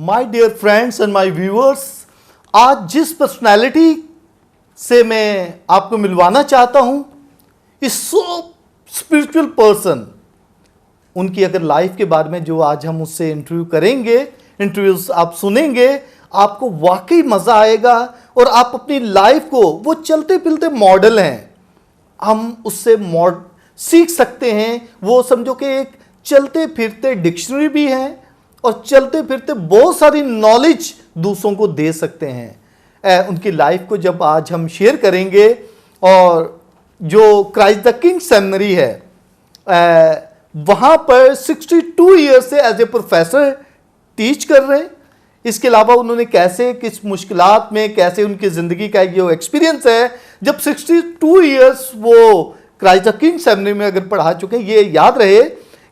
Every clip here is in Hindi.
My dear friends and my viewers, आज जिस पर्सनालिटी से मैं आपको मिलवाना चाहता हूं इज सो स्पिरिचुअल पर्सन। उनकी अगर लाइफ के बारे में जो आज हम उससे इंटरव्यू करेंगे, इंटरव्यूज आप सुनेंगे, आपको वाकई मजा आएगा और आप अपनी लाइफ को, वो चलते फिरते मॉडल हैं, हम उससे सीख सकते हैं। वो समझो कि एक चलते फिरते डिक्शनरी भी है और चलते फिरते बहुत सारी नॉलेज दूसरों को दे सकते हैं। उनकी लाइफ को जब आज हम शेयर करेंगे, और जो क्राइस्ट द किंग सेमिनरी है वहाँ पर 62 ईयर्स से एज ए प्रोफेसर टीच कर रहे हैं। इसके अलावा उन्होंने कैसे किस मुश्किलात में कैसे उनकी ज़िंदगी का जो एक्सपीरियंस है, जब 62 ईयर्स वो क्राइस्ट द किंग सेमिनरी में अगर पढ़ा चुके हैं। ये याद रहे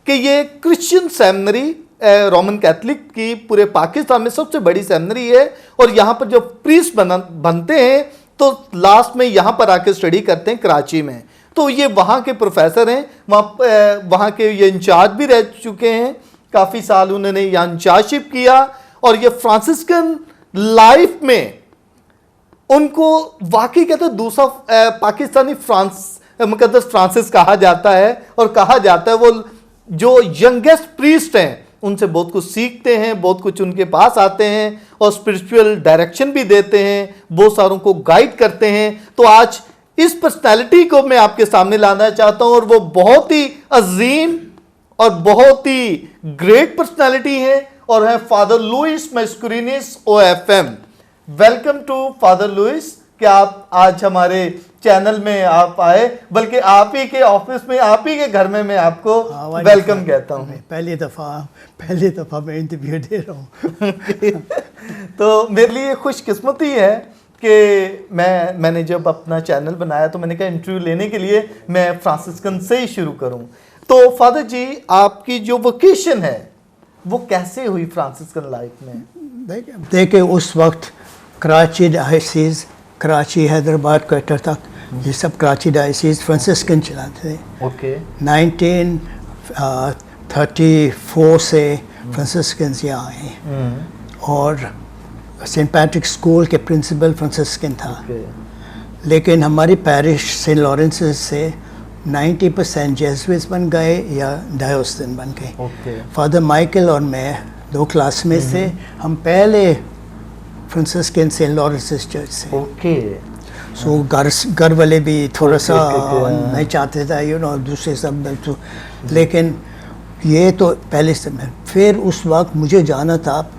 कि ये क्रिश्चियन सेमिनरी रोमन कैथलिक की पूरे पाकिस्तान में सबसे बड़ी सेमिनरी है, और यहाँ पर जब प्रीस्ट बनते हैं तो लास्ट में यहाँ पर आके स्टडी करते हैं कराची में। तो ये वहाँ के प्रोफेसर हैं, वहाँ के ये इंचार्ज भी रह चुके हैं, काफ़ी साल उन्होंने यहाँ इंचार्जशिप किया, और ये फ्रांसिस्कन लाइफ में उनको वाकई कहते हैं दूसरा पाकिस्तानी मुकद्दस फ्रांसिस कहा जाता है, और कहा जाता है वो जो यंगेस्ट प्रीस्ट हैं उनसे बहुत कुछ सीखते हैं, बहुत कुछ उनके पास आते हैं और स्पिरिचुअल डायरेक्शन भी देते हैं, बहुत सारों को गाइड करते हैं। तो आज इस पर्सनैलिटी को मैं आपके सामने लाना चाहता हूं, और वो बहुत ही अजीम और बहुत ही ग्रेट पर्सनैलिटी है, और है फादर लुइस मैस्कुरिनिस OFM। Welcome to father Louis. क्या आप आज हमारे चैनल में आप आए, बल्कि आप ही के ऑफिस में, आप ही के घर में मैं आपको वेलकम कहता हूँ। पहली दफ़ा मैं इंटरव्यू दे रहा हूँ। तो मेरे लिए खुशकिस्मती है कि मैंने जब अपना चैनल बनाया तो मैंने कहा इंटरव्यू लेने के लिए मैं फ्रांसिस्कन से ही शुरू करूँ। तो फादर जी, आपकी जो वोकेशन है वो कैसे हुई फ्रांसिस्कन लाइफ में? देखिए उस वक्त कराची डायसिस, कराची हैदराबाद क्वार्टर तक ये सब कराची डायसिस फ्रांसिस्कन चलाते थे। ओके। 1934 से फ्रांसिस्कन यहाँ आए, और सेंट पैट्रिक स्कूल के प्रिंसिपल फ्रांसिस्कन था। लेकिन हमारी पैरिश सेंट लॉरेंस से 90% जेसुइट्स बन गए या डायोस्टिन बन गए। फादर माइकल और मैं 2 क्लासमेट्स थे, हम पहले फ्रांसिस्कन सेंट लॉरेंस चर्च से। सो घर वाले भी थोड़ा सा नहीं चाहते थे, दूसरे सब तो, लेकिन ये तो पहले से मैं, फिर उस वक्त मुझे जाना था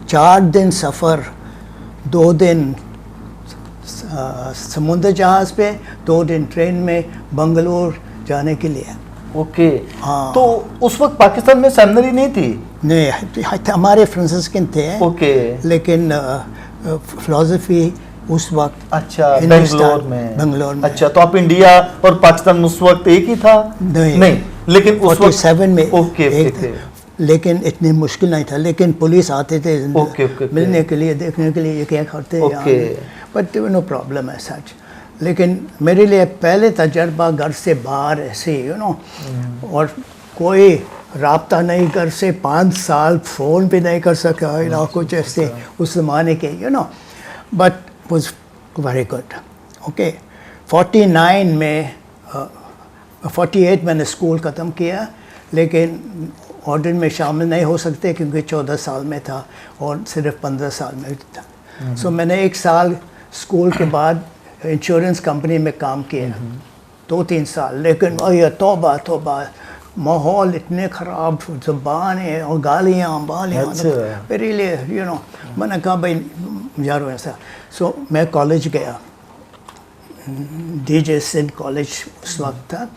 4 दिन सफ़र, 2 दिन समुद्र जहाज़ पे, 2 दिन ट्रेन में बंगलोर जाने के लिए। ओके। हाँ। तो उस वक्त पाकिस्तान में सेमिनरी नहीं थी? नहीं, हमारे फ्रांसिस्कन थे। ओके। लेकिन फिलोसफी उस वक्त अच्छा बेंगलोर में। अच्छा, तो आप इंडिया और पाकिस्तान उस वक्त एक ही था? नहीं, लेकिन उस 47 में ओके। लेकिन इतनी मुश्किल नहीं था, लेकिन पुलिस आते थे मिलने के लिए, देखने के लिए ये क्या करते हैं, बट नो प्रॉब्लम है सच। लेकिन मेरे लिए पहले तजर्बा घर से बाहर ऐसे और कोई राब्ता नहीं, घर से 5 साल फ़ोन पे नहीं कर सका, कुछ ऐसे उस ज़माने के but was very good. Okay. 49 में 48 मैंने स्कूल ख़त्म किया, लेकिन ऑर्डर में शामिल नहीं हो सकते क्योंकि 14 साल में था और सिर्फ 15 साल में था। सो मैंने 1 साल स्कूल के बाद इंश्योरेंस कंपनी में काम किया, 2-3 साल। लेकिन ये तौबा माहौल इतने ख़राब, ज़बान है और गालियाँ मेरे लिए मैंने कहा भाई यारो ऐसा। सो मैं कॉलेज गया, DJ सिंध कॉलेज उस वक्त था,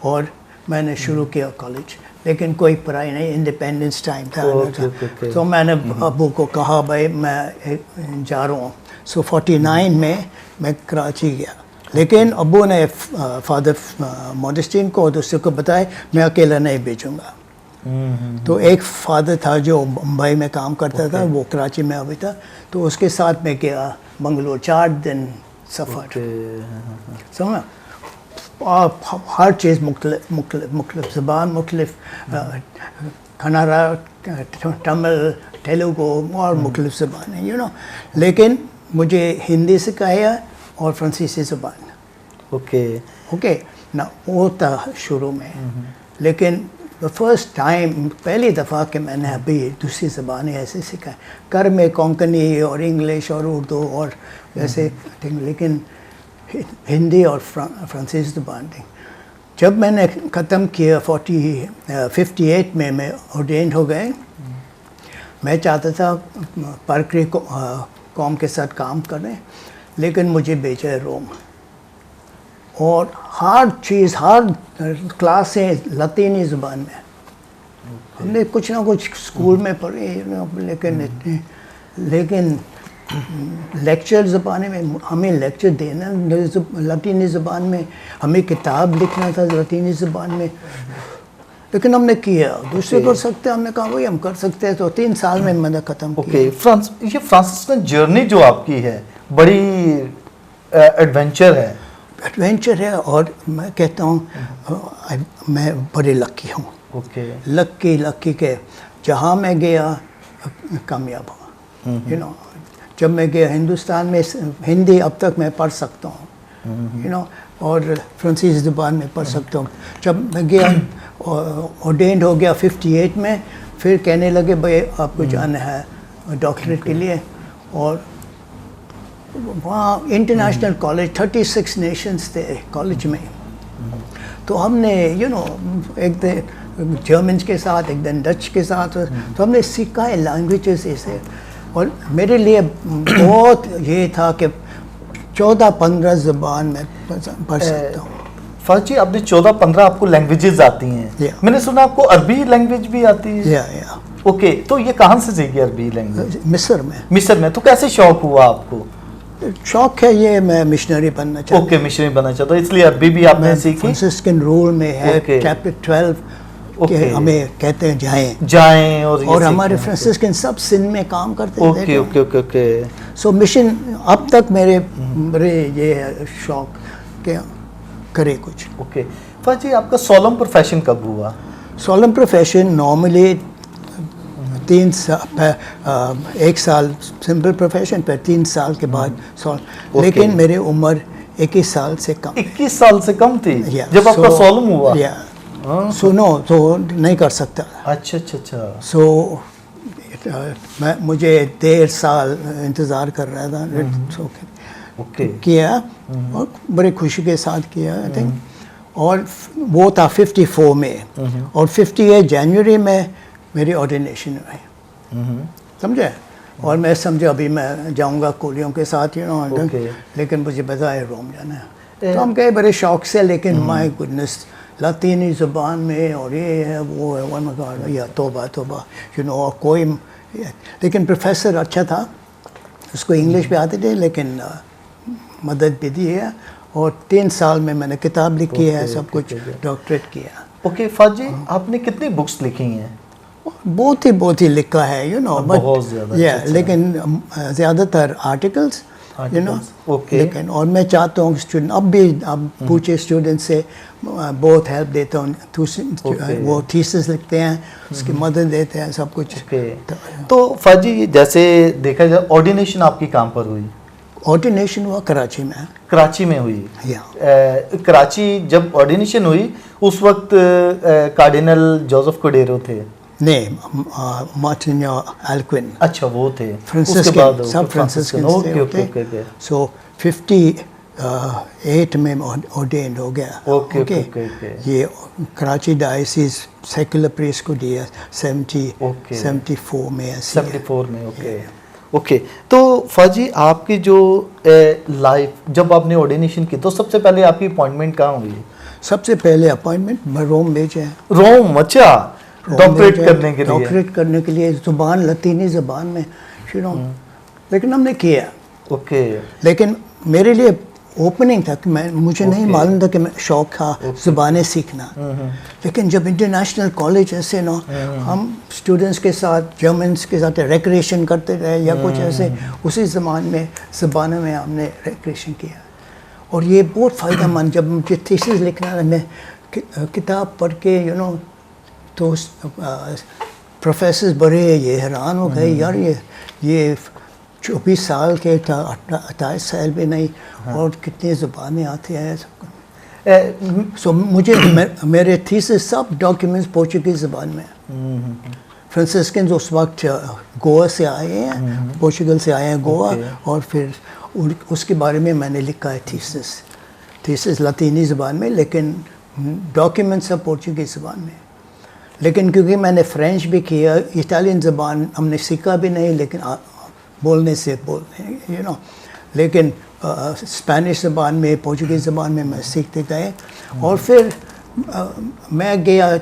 और मैंने शुरू किया कॉलेज, लेकिन कोई पढ़ाई नहीं, इंडिपेंडेंस टाइम था। तो मैंने अबू को कहा भाई मैं जा रहा हूँ। सो 49 में मैं कराची गया, लेकिन अबू ने फादर मॉडेस्टीन को दूसरे को बताया मैं अकेला नहीं भेजूँगा। तो एक फादर था जो मुंबई में काम करता था, वो कराची में अभी था, तो उसके साथ में गया बंगलोर, 4 दिन सफ़र। समझा? हर चीज़ मुख्तलिफ ज़बान, मुख्तलिफ कन्नड़ा, तमिल, तेलुगु और मुख्तलिफ ज़बान है, लेकिन मुझे हिंदी सिखाया और फ्रांसीसी ज़बान। ओके ना, वो था शुरू में। लेकिन फर्स्ट टाइम, पहली दफ़ा कि मैंने अभी दूसरी ज़बानें ऐसे सीखा है, घर में कोंकणी और इंग्लिश और उर्दू और ऐसे, लेकिन हिंदी और फ्रांसीसी ज़बान थी। जब मैंने ख़त्म किया 58 में मैं ऑर्डेन्ड हो गए। मैं चाहता था पारकरी कौम के साथ काम करें, लेकिन मुझे भेजा रोम, और हर चीज़, हर क्लासें लतीनी ज़बान में। हमने कुछ ना कुछ स्कूल में पढ़े, लेकिन लेक्चर ज़बान में, हमें लेक्चर देना लतीनी ज़बान में, हमें किताब लिखना था लतीनी ज़बान में, लेकिन हमने किया। दूसरे कर सकते हैं, हमने कहा वही हम कर सकते हैं, तो 3 साल में मैंने ख़त्म किया। ये फ्रांसिस्कन जर्नी जो आपकी है बड़ी एडवेंचर है, और मैं कहता हूँ मैं बड़े लकी हूँ। लकी के जहाँ मैं गया कामयाब हूँ। जब मैं गया हिंदुस्तान में, हिंदी अब तक मैं पढ़ सकता हूँ, और फ्रांसीसी ज़बान में पढ़ सकता हूँ। जब मैं गया ऑर्डेन्ड हो गया 58 में, फिर कहने लगे भाई आपको जाना है डॉक्टरेट के लिए, और वहाँ इंटरनेशनल कॉलेज 36 नेशंस थे कॉलेज में। तो हमने एक दिन जर्मन के साथ, एक दिन डच के साथ, तो हमने सीखा है लैंग्वेजेस ऐसे। और मेरे लिए बहुत ये था कि 14-15 ज़बान में पढ़ सकता हूँ। फर्ज जी, आपने 14-15 आपको लैंग्वेजेस आती हैं। मैंने सुना आपको अरबी लैंग्वेज भी आती है। ओके, तो ये कहाँ से सीखी अरबी लैंग्वेज? मिस्र में। तो कैसे शौक हुआ आपको? शौक है ये, मैं मिशनरी बनना चाहता हूँ। मिशनरी बनना चाहता हूँ, इसलिए अरबी भी आपने सीखी। फ्रांसिस्कन रूल में है चैप्टर 12 कि हमें कहते हैं जाएं, और हमारे फ्रांसिस्कन सब सिंध में काम करते थे। ओके। सो मिशन अब तक मेरे ये है शौक के करे कुछ। ओके फर्ज जी, आपका सोलम प्रोफेशन कब हुआ? सोलम प्रोफेशन नॉर्मली 1 साल सिंपल प्रोफेशन पर 3 साल के बाद लेकिन मेरी उम्र 21 साल से कम। 21 साल से कम थी जब आपका सोलम हुआ? सुनो तो नहीं कर सकता। अच्छा। सो मुझे 1.5 साल इंतज़ार कर रहा था। किया और बड़ी खुशी के साथ किया आई थिंक। और वो था 54 में और 58 जनवरी में मेरी ऑर्डिनेशन हुई। समझे? और मैं समझा अभी मैं जाऊंगा कोलियों के साथ लेकिन मुझे बताया रोम जाना है। तो हम गए बड़े शौक से, लेकिन माय गुडनेस लतीनी ज़ुबान में और ये है वो है वन गॉड या तौबा और कोई, लेकिन प्रोफेसर अच्छा था, उसको इंग्लिश भी आती थी लेकिन मदद भी दी है। और 3 साल में मैंने किताब लिखी है, सब कुछ डॉक्टरेट किया। ओके फर्ज जी, आपने कितनी बुक्स लिखी हैं? बहुत ही लिखा है बहुत ज़्यादा। लेकिन ज़्यादातर आर्टिकल्स लेकिन और मैं चाहता हूँ स्टूडेंट अब पूछे स्टूडेंट से बहुत हेल्प देता हूँ। वो थीसिस लिखते हैं, उसकी मदद देते हैं, सब कुछ। तो फर्ज जी, जैसे देखा जाए ऑर्डिनेशन आपकी कहाँ पर हुई? ऑर्डिनेशन हुआ कराची में। कराची में हुई? कराची जब ऑर्डिनेशन हुई उस वक्त कार्डिनल जोसेफ कोडेरो थे? नहीं, मार्टिन एल्क्विन। अच्छा, वो थे। उसके बाद सब फ्रांसिस्कन थे। सो 58 में ऑर्डेन्ड हो गया। ओके। ये कराची डायसिस सेकुलर प्रीस्ट को दिया 74 में। 74 में। ओके। तो फर्जी, आपकी जो लाइफ जब आपने ऑर्डिनेशन की तो सबसे पहले आपकी अपॉइंटमेंट कहाँ हुई? सबसे पहले अपॉइंटमेंट रोम भेजे। रोम? अच्छा, डॉक्टरेट करने के लिए ज़ुबान लतीनी ज़ुबान में लेकिन हमने किया। ओके। लेकिन मेरे लिए ओपनिंग था कि मुझे नहीं मालूम था कि मैं शौक था ज़ुबानें सीखना। लेकिन जब इंटरनेशनल कॉलेज ऐसे हम स्टूडेंट्स के साथ जर्मन्स के साथ रिक्रिएशन करते रहे या कुछ ऐसे, उसी ज़बानों में हमने रिक्रिएशन किया। और ये बहुत फ़ायदेमंद, जब मुझे थीसिस लिखना है मैं किताब पढ़ के तो प्रोफेसर बड़े ये हैरान हो गए, यार ये 24 साल के 28 साल भी नहीं, और कितनी ज़ुबानें आती हैं सबको। सो मुझे मेरे थीसिस सब डॉक्यूमेंट्स पोर्चुगीज़ ज़बान में। फ्रांसिस्कन्स उस वक्त गोवा से आए हैं, पोर्चुगल से आए हैं गोवा, और फिर उसके बारे में मैंने लिखा है थीसिस लातीनी ज़बान में, लेकिन डॉक्यूमेंट्स सब पोर्चुगीज़ ज़बान में। लेकिन क्योंकि मैंने फ्रेंच भी किया, इटालियन ज़बान हमने सीखा भी नहीं, लेकिन बोलने से लेकिन स्पेनिश ज़बान में, पोर्चुगीज़ ज़बान में मैं सीखते गए। और फिर मैं गया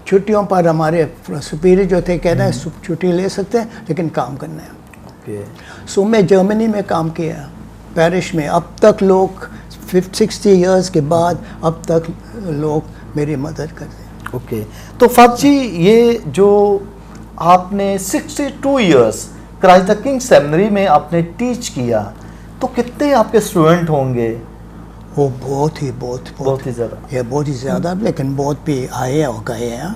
छुट्टियों पर, हमारे सुपीरियर जो थे कहते हैं छुट्टी ले सकते हैं लेकिन काम करना है। सो मैं जर्मनी में काम किया, पेरिस में। अब तक लोग 60 इयर्स के बाद अब तक लोग मेरी मदद करते हैं। तो फाद जी, ये जो आपने 62 years Christ the king seminary में आपने टीच किया, तो कितने आपके स्टूडेंट होंगे? वो बहुत ही ज़्यादा, ये बहुत ही ज़्यादा, लेकिन बहुत भी आए और गए हैं।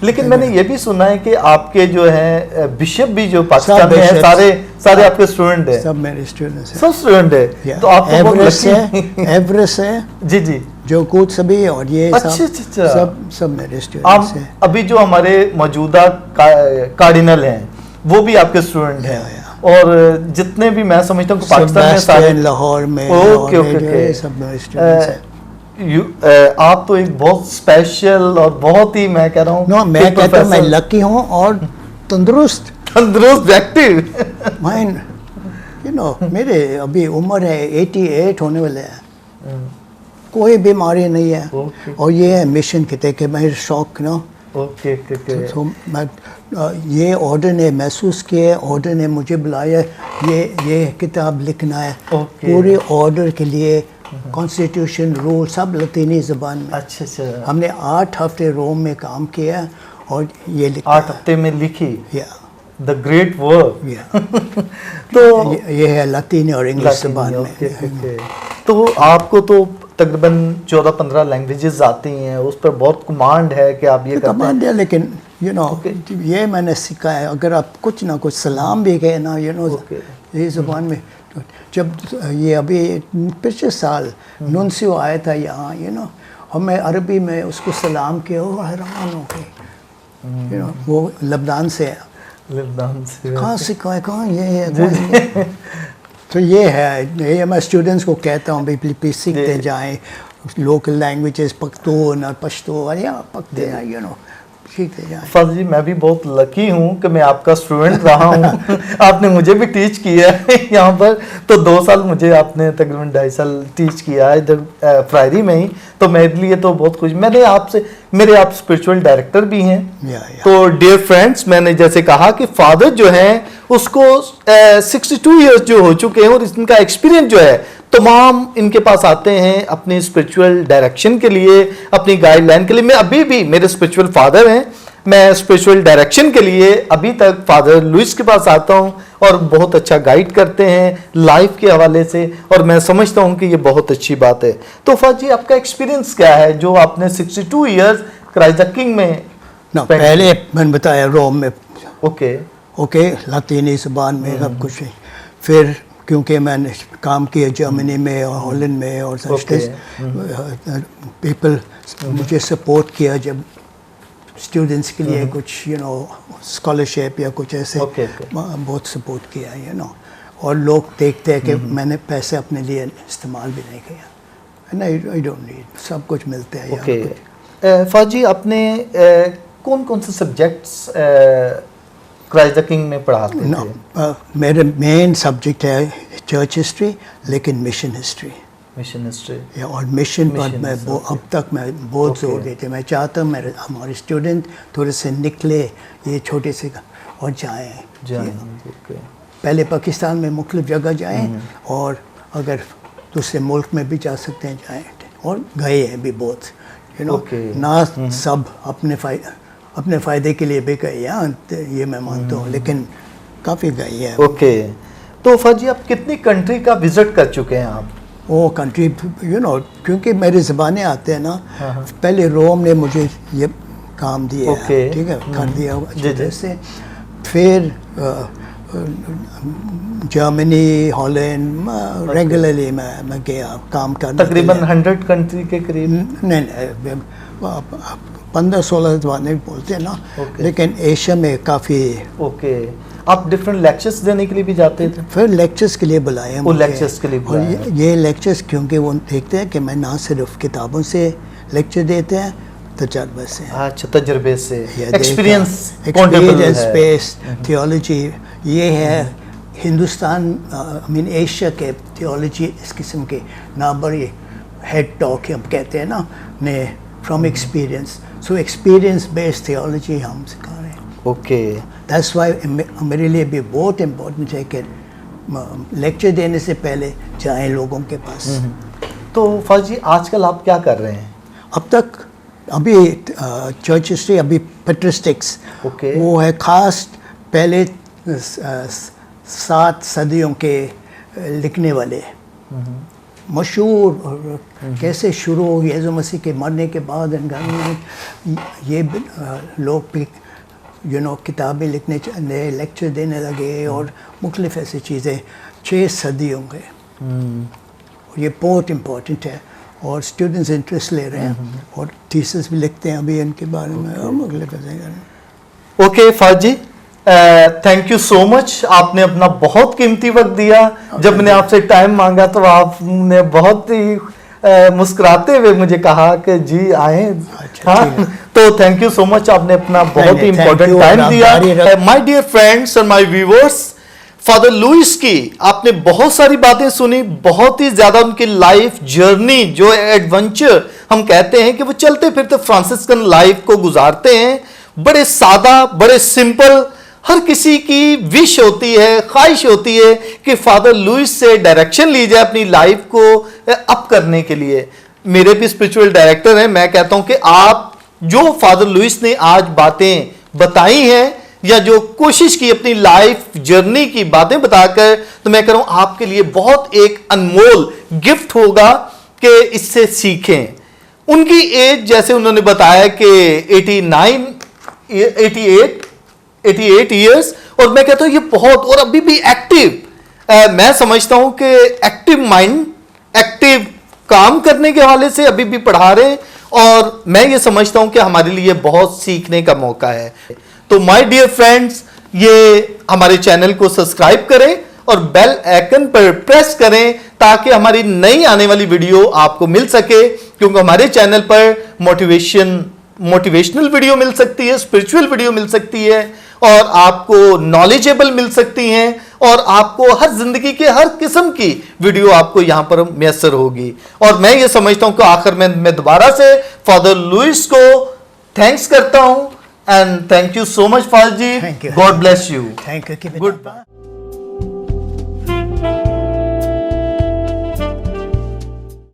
लेकिन मैंने ये भी सुना है कि आपके जो है बिशप भी जो पाकिस्तान में है, सारे आपके स्टूडेंट हैं। सब मेरे स्टूडेंट्स हैं। सब स्टूडेंट है। तो आप एवरेस्ट है जी जो कुछ सभी, और ये अच्छा। सब मेरे स्टूडेंट्स हैं। अभी जो हमारे मौजूदा कार्डिनल हैं वो भी आपके स्टूडेंट हैं, और जितने भी मैं समझता हूँ पाकिस्तान में सारे, लाहौर में, सब मेरे स्टूडेंट्स हैं। आप तो एक बहुत स्पेशल और बहुत ही, मैं कह रहा हूँ, मैं कहता हूँ मैं लकी हूँ और तंदुरुस्त व्यक्ति। माइंड मेरे अभी उम्र है 88 होने वाले हैं, कोई बीमारी नहीं है। और ये है मिशन कहते कि मेरे शौक तो मैं ये ऑर्डर ने महसूस किया, ऑर्डर ने मुझे बुलाया, ये किताब लिखना है। पूरे ऑर्डर के लिए कॉन्स्टिट्यूशन, रूल सब लतीनी ज़बान में। अच्छा। हमने 8 हफ्ते रोम में काम किया और ये लिखा। 8 हफ्ते में लिखी द ग्रेट वर्क। तो ये है लतीनी और इंग्लिश ज़बान में। तो आपको तो तकरीबन 14-15 लैंग्वेजेस आती हैं, उस पर बहुत कमांड है कि आप ये कमांड है, लेकिन ये मैंने सीखा है, अगर आप कुछ ना कुछ सलाम भी कहे ना ये ज़बान में। तो जब ये अभी पिछले साल नुनसियो आया था यहाँ, और मैं अरबी में उसको सलाम किया, वो हैरान हो गए। वो लबनान से है। कहाँ सीखा है, कहाँ ये है। तो ये है, ये मैं स्टूडेंट्स को कहता हूँ भाई प्लीज सीखते जाएं लोकल लैंग्वेजेस, पख्तून और पश्तो, और या पकते हैं सीखते जाएं। फज जी, मैं भी बहुत लकी हूँ कि मैं आपका स्टूडेंट रहा हूँ। आपने मुझे भी टीच किया है यहाँ पर, तो 2 साल मुझे आपने तकरीबन 2.5 साल टीच किया है इधर फ्रायरी में ही, तो मेरे लिए तो बहुत खुश। मैंने आपसे, मेरे आप स्पिरिचुअल डायरेक्टर भी हैं, तो डियर फ्रेंड्स, मैंने जैसे कहा कि फादर जो हैं उसको 62 इयर्स जो हो चुके हैं, और इनका एक्सपीरियंस जो है तमाम इनके पास आते हैं अपने स्पिरिचुअल डायरेक्शन के लिए, अपनी गाइडलाइन के लिए। मैं अभी भी, मेरे स्पिरिचुअल फादर हैं, मैं स्पिरिचुअल डायरेक्शन के लिए अभी तक फादर लुइस के पास आता हूं, और बहुत अच्छा गाइड करते हैं लाइफ के हवाले से, और मैं समझता हूं कि ये बहुत अच्छी बात है। तो फाद जी, आपका एक्सपीरियंस क्या है जो आपने 62 इयर्स क्राइस्ट द किंग में? पहले मैंने बताया रोम में, ओके लातीनी ज़बान में सब कुछ है। फिर क्योंकि मैंने काम किया जर्मनी में और हॉलैंड में, और पीपल मुझे सपोर्ट किया जब स्टूडेंट्स के लिए कुछ स्कॉलरशिप या कुछ ऐसे, बहुत सपोर्ट किया और लोग देखते हैं कि मैंने पैसे अपने लिए इस्तेमाल भी नहीं किया। आई डोंट नीड, सब कुछ मिलते हैं। फाद जी, आपने कौन कौन से सब्जेक्ट्स क्राइस्ट द किंग में पढ़ाते थे? मेरे मेन सब्जेक्ट है चर्च हिस्ट्री, लेकिन मिशन हिस्ट्री और मिशन पर मैं अब तक मैं बहुत जोर देते। मैं चाहता हूँ मेरे हमारे स्टूडेंट थोड़े से निकले ये छोटे से और जाएं। पहले पाकिस्तान में मुख्तलिफ जगह जाएं, और अगर दूसरे मुल्क में भी जा सकते हैं जाएं, और गए हैं भी बहुत, ना सब अपने फ़ायदे के लिए भी गए हैं, ये मैं मानता हूँ, लेकिन काफ़ी गए हैं। तो फाद जी, आप कितनी कंट्री का विजिट कर चुके हैं आप? वो कंट्री यू नो, क्योंकि मेरी ज़बानें आते हैं ना, पहले रोम ने मुझे ये काम दिया है, ठीक है, कर दिया अच्छी तरह से, फिर जर्मनी, हॉलैंड, रेगुलरली मैं गया काम करने, तकरीबन 100 कंट्री के करीब। नहीं 15-16 ज़बानें बोलते हैं ना, लेकिन एशिया में काफ़ी। ओके, आप डिफरेंट लेक्चर्स देने के लिए भी जाते थे? फिर लेक्चर्स के लिए बुलाए वो लेक्चर्स के लिए बुलाए। और ये लेक्चर्स क्योंकि वो देखते हैं कि मैं ना सिर्फ किताबों से लेक्चर देते हैं, तजर्बे से। अच्छा, तजर्बे से, एक्सपीरियंस बेस्ड थियोलॉजी ये है। हिंदुस्तान आई मीन एशिया के थियोलॉजी इस किस्म के ना बड़ी हेड टॉक हम कहते हैं ना, ने from experience, so experience based theology हम सिखा रहे हैं। ओके, दैट्स वाई मेरे लिए भी बहुत इम्पोर्टेंट है कि लेक्चर देने से पहले जाएं लोगों के पास। तो फाज जी आजकल आप क्या कर रहे हैं? अब तक अभी चर्च हिस्ट्री, अभी पेट्रिस्टिक्स, वो है खास पहले 7 सदियों के लिखने वाले, मशहूर, कैसे शुरू हो यीशु मसीह के मरने के बाद ये लोग भी यू नो किताबें लिखने, लेक्चर देने लगे और मुख्तलिफ ऐसी चीज़ें 6 सदियों के। और ये बहुत इम्पोर्टेंट है और स्टूडेंट्स इंटरेस्ट ले रहे हैं और थीसिस भी लिखते हैं अभी इनके बारे में और मुख्तलिफ ऐसे। Okay Faaz ji, thank you so much, आपने अपना बहुत कीमती वक्त दिया। जब मैंने आपसे टाइम मांगा तो आपने बहुत ही मुस्कुराते हुए मुझे कहा कि जी आए। हाँ, तो थैंक यू सो मच, आपने अपना बहुत ही इम्पोर्टेंट टाइम दिया। My dear friends and my viewers, father Louis की आपने बहुत सारी बातें सुनी, बहुत ही ज्यादा उनकी लाइफ जर्नी, जो एडवेंचर हम कहते हैं कि वो चलते फिरते फ्रांसिस्कन लाइफ को गुजारते हैं। बड़े सादा, बड़े सिंपल, हर किसी की विश होती है, ख्वाहिश होती है कि फादर लुइस से डायरेक्शन ली जाए अपनी लाइफ को अप करने के लिए। मेरे भी स्पिरिचुअल डायरेक्टर हैं, मैं कहता हूं कि आप जो फादर लुइस ने आज बातें बताई हैं या जो कोशिश की अपनी लाइफ जर्नी की बातें बताकर, तो मैं कह रहा हूं आपके लिए बहुत एक अनमोल गिफ्ट होगा कि इससे सीखें। उनकी एज जैसे उन्होंने बताया कि 88 ईयर्स, और मैं कहता हूं ये बहुत, और अभी भी एक्टिव। मैं समझता हूं कि एक्टिव माइंड, एक्टिव काम करने के हवाले से अभी भी पढ़ा रहे हैं, और मैं ये समझता हूं कि हमारे लिए बहुत सीखने का मौका है। तो माय डियर फ्रेंड्स, ये हमारे चैनल को सब्सक्राइब करें और बेल आइकन पर प्रेस करें ताकि हमारी नई आने वाली वीडियो आपको मिल सके, क्योंकि हमारे चैनल पर मोटिवेशनल वीडियो मिल सकती है, स्पिरिचुअल वीडियो मिल सकती है, और आपको नॉलेजेबल मिल सकती हैं, और आपको हर जिंदगी के हर किस्म की वीडियो आपको यहां पर मैसर होगी। और मैं ये समझता हूं कि आखिर में मैं दोबारा से फादर लुइस को थैंक्स करता हूं, and thank you so much father ji, God bless you, thank you, good bye.